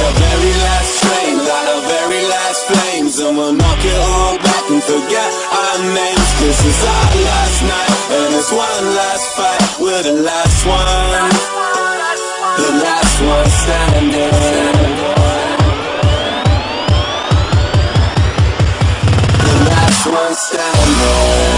our very last flame, light our very last flames, and we'll knock it all back and forget our names. This is our last night, and it's one last fight. We're the last one, the last one standing. The last one standing.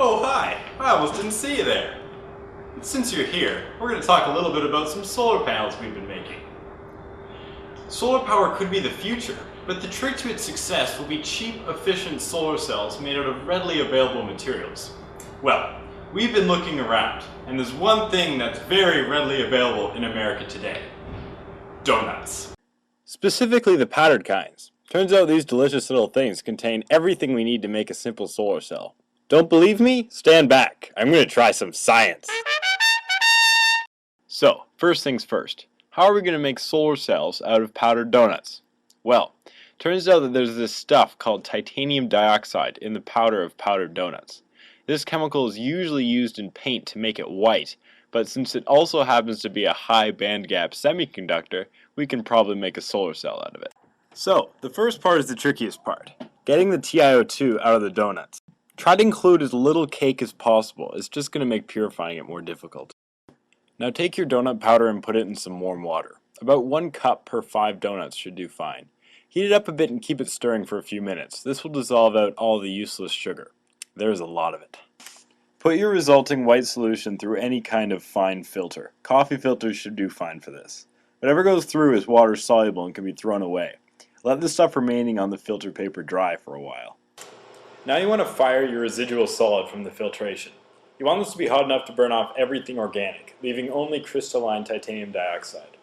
Oh, hi! I almost didn't see you there. Since you're here, we're going to talk a little bit about some solar panels we've been making. Solar power could be the future, but the trick to its success will be cheap, efficient solar cells made out of readily available materials. Well, we've been looking around, and there's one thing that's very readily available in America today. Donuts. Specifically the powdered kinds. Turns out these delicious little things contain everything we need to make a simple solar cell. Don't believe me? Stand back. I'm going to try some science. So, first things first. How are we going to make solar cells out of powdered donuts? Well, turns out that there's this stuff called titanium dioxide in the powder of powdered donuts. This chemical is usually used in paint to make it white, but since it also happens to be a high bandgap semiconductor, we can probably make a solar cell out of it. So, the first part is the trickiest part. Getting the TiO2 out of the donuts. Try to include as little cake as possible. It's just going to make purifying it more difficult. Now take your donut powder and put it in some warm water. About 1 cup per 5 donuts should do fine. Heat it up a bit and keep it stirring for a few minutes. This will dissolve out all the useless sugar. There's a lot of it. Put your resulting white solution through any kind of fine filter. Coffee filters should do fine for this. Whatever goes through is water soluble and can be thrown away. Let the stuff remaining on the filter paper dry for a while. Now you want to fire your residual solid from the filtration. You want this to be hot enough to burn off everything organic, leaving only crystalline titanium dioxide.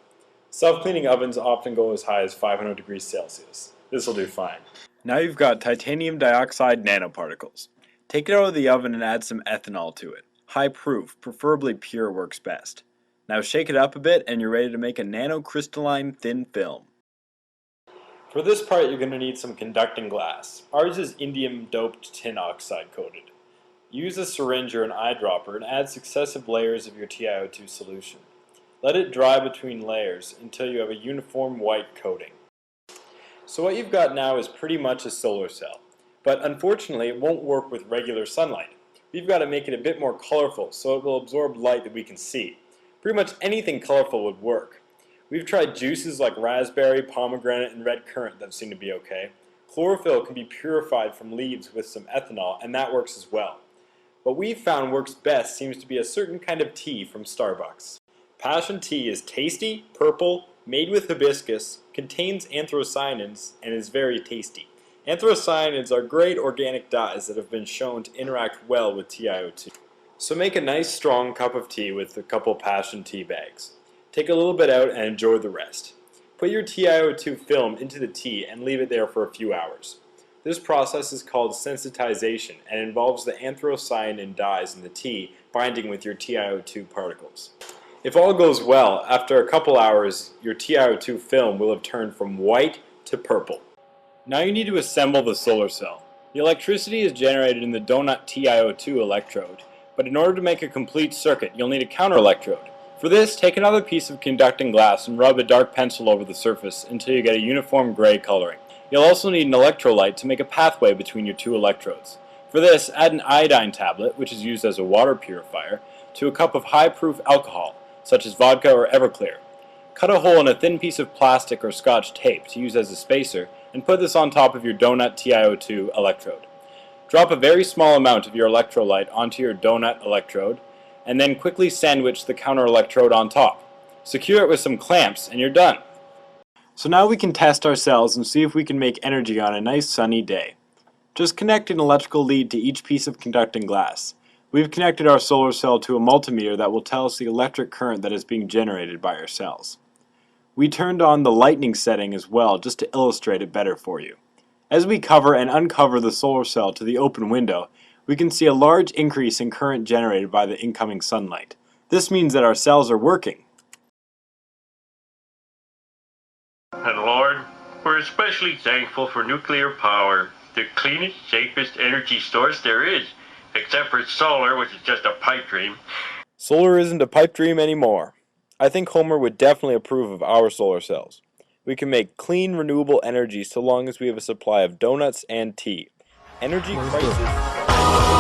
Self-cleaning ovens often go as high as 500 degrees Celsius. This will do fine. Now you've got titanium dioxide nanoparticles. Take it out of the oven and add some ethanol to it. High proof, preferably pure, works best. Now shake it up a bit and you're ready to make a nanocrystalline thin film. For this part you're going to need some conducting glass. Ours is indium doped tin oxide coated. Use a syringe or an eyedropper and add successive layers of your TiO2 solution. Let it dry between layers until you have a uniform white coating. So what you've got now is pretty much a solar cell, but unfortunately it won't work with regular sunlight. We've got to make it a bit more colorful so it will absorb light that we can see. Pretty much anything colorful would work. We've tried juices like raspberry, pomegranate, and red currant that seem to be okay. Chlorophyll can be purified from leaves with some ethanol, and that works as well. What we've found works best seems to be a certain kind of tea from Starbucks. Passion tea is tasty, purple, made with hibiscus, contains anthocyanins, and is very tasty. Anthocyanins are great organic dyes that have been shown to interact well with TiO2. So make a nice strong cup of tea with a couple passion tea bags. Take a little bit out and enjoy the rest. Put your TiO2 film into the tea and leave it there for a few hours. This process is called sensitization and involves the anthocyanin dyes in the tea binding with your TiO2 particles. If all goes well, after a couple hours, your TiO2 film will have turned from white to purple. Now you need to assemble the solar cell. The electricity is generated in the donut TiO2 electrode, but in order to make a complete circuit, you'll need a counter electrode. For this, take another piece of conducting glass and rub a dark pencil over the surface until you get a uniform gray coloring. You'll also need an electrolyte to make a pathway between your two electrodes. For this, add an iodine tablet, which is used as a water purifier, to a cup of high-proof alcohol, such as vodka or Everclear. Cut a hole in a thin piece of plastic or Scotch tape to use as a spacer, and put this on top of your donut TiO2 electrode. Drop a very small amount of your electrolyte onto your donut electrode, and then quickly sandwich the counter electrode on top. Secure it with some clamps and you're done. So now we can test our cells and see if we can make energy on a nice sunny day. Just connect an electrical lead to each piece of conducting glass. We've connected our solar cell to a multimeter that will tell us the electric current that is being generated by our cells. We turned on the lightning setting as well just to illustrate it better for you. As we cover and uncover the solar cell to the open window, we can see a large increase in current generated by the incoming sunlight. This means that our cells are working. And Lord, we're especially thankful for nuclear power, the cleanest, safest energy source there is, except for solar, which is just a pipe dream. Solar isn't a pipe dream anymore. I think Homer would definitely approve of our solar cells. We can make clean, renewable energy so long as we have a supply of donuts and tea. Energy crisis.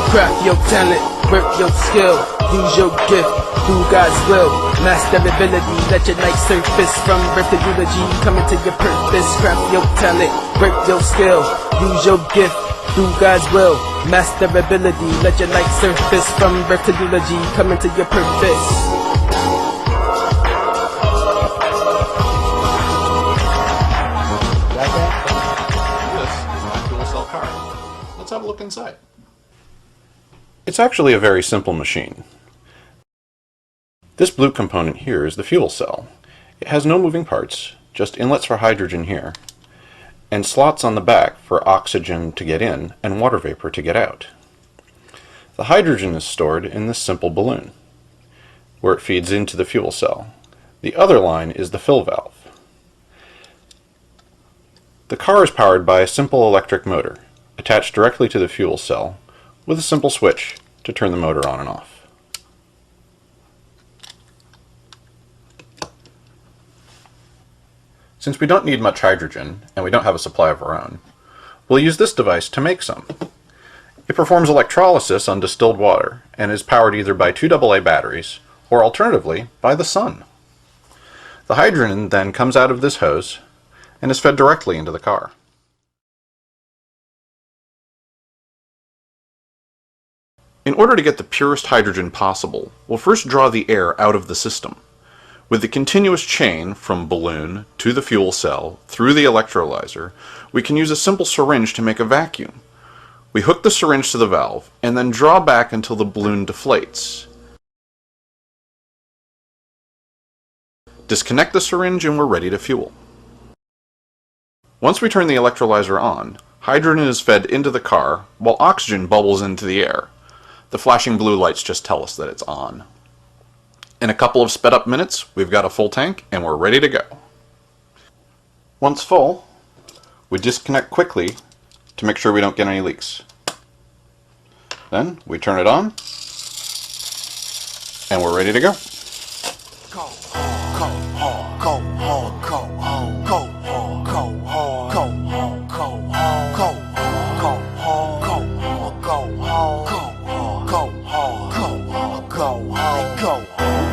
Craft your talent, work your skill, use your gift, do God's will, master ability, let your light surface from birth to eulogy, come into your purpose. Craft your talent, work your skill, use your gift, do God's will, master ability, let your light surface from birth to eulogy, come into your purpose. This is my fuel cell car. Let's have a look inside. It's actually a very simple machine. This blue component here is the fuel cell. It has no moving parts, just inlets for hydrogen here, and slots on the back for oxygen to get in and water vapor to get out. The hydrogen is stored in this simple balloon, where it feeds into the fuel cell. The other line is the fill valve. The car is powered by a simple electric motor, attached directly to the fuel cell, with a simple switch to turn the motor on and off. Since we don't need much hydrogen, and we don't have a supply of our own, we'll use this device to make some. It performs electrolysis on distilled water, and is powered either by 2 AA batteries, or alternatively, by the sun. The hydrogen then comes out of this hose, and is fed directly into the car. In order to get the purest hydrogen possible, we'll first draw the air out of the system. With the continuous chain from balloon to the fuel cell through the electrolyzer, we can use a simple syringe to make a vacuum. We hook the syringe to the valve and then draw back until the balloon deflates. Disconnect the syringe and we're ready to fuel. Once we turn the electrolyzer on, hydrogen is fed into the car while oxygen bubbles into the air. The flashing blue lights just tell us that it's on. In a couple of sped up minutes, we've got a full tank and we're ready to go. Once full, we disconnect quickly to make sure we don't get any leaks. Then we turn it on and we're ready to go. Go hard, go hard, go hard, go hard, go hard, go hard, go hard, go hard, go hard, go hard, go hard, go hard, go hard, go hard, go hard, go hard.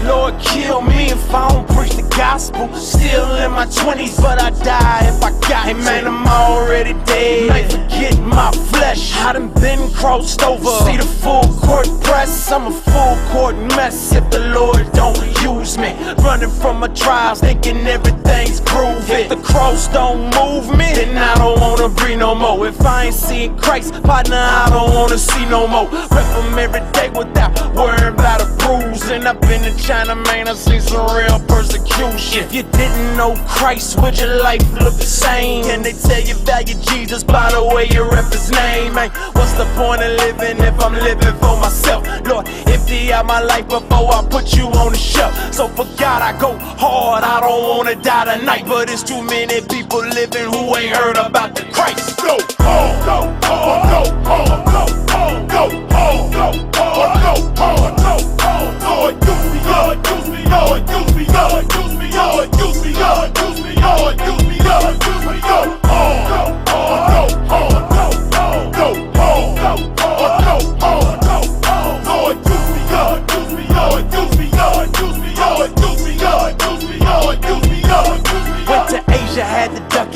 Lord, kill me if I don't preach the gospel. Still in my 20s, but I die if I got it. Man, I'm already dead. Might forget my flesh. I done been crossed over. See the full court press. I'm a full court mess if the Lord don't use me. Running from my trials, thinking everything's groovy. If the cross don't move me, then I don't wanna breathe no more. If I ain't seeing Christ, partner, I don't wanna see no more. Rep him every day without worrying about a bruise. And I've been to China, man, I seen some real persecution. If you didn't know Christ, would your life look the same? Can they tell you value Jesus by the way you rep his name? Man, what's the point of living if I'm living for myself? Lord, empty out my life before I put you on the shelf. So for God I go hard, I don't wanna die tonight. But it's too many people living who ain't heard about the Christ. Go hard, go hard, go hard, go hard, go hard, go hard, go hard, go hard. Lord, use me, Lord, use me, Lord, use me, Lord, use me, Lord, use me, Lord, use me, Lord, use me, Lord, use me, Lord. Go hard, go hard, go hard, go hard, go hard, go hard, go hard. Lord, use me, Lord, use me, Lord, use me, Lord, use me, Lord, use me, Lord, use me, Lord, use me, Lord, use me, Lord. Went to Asia, had to duck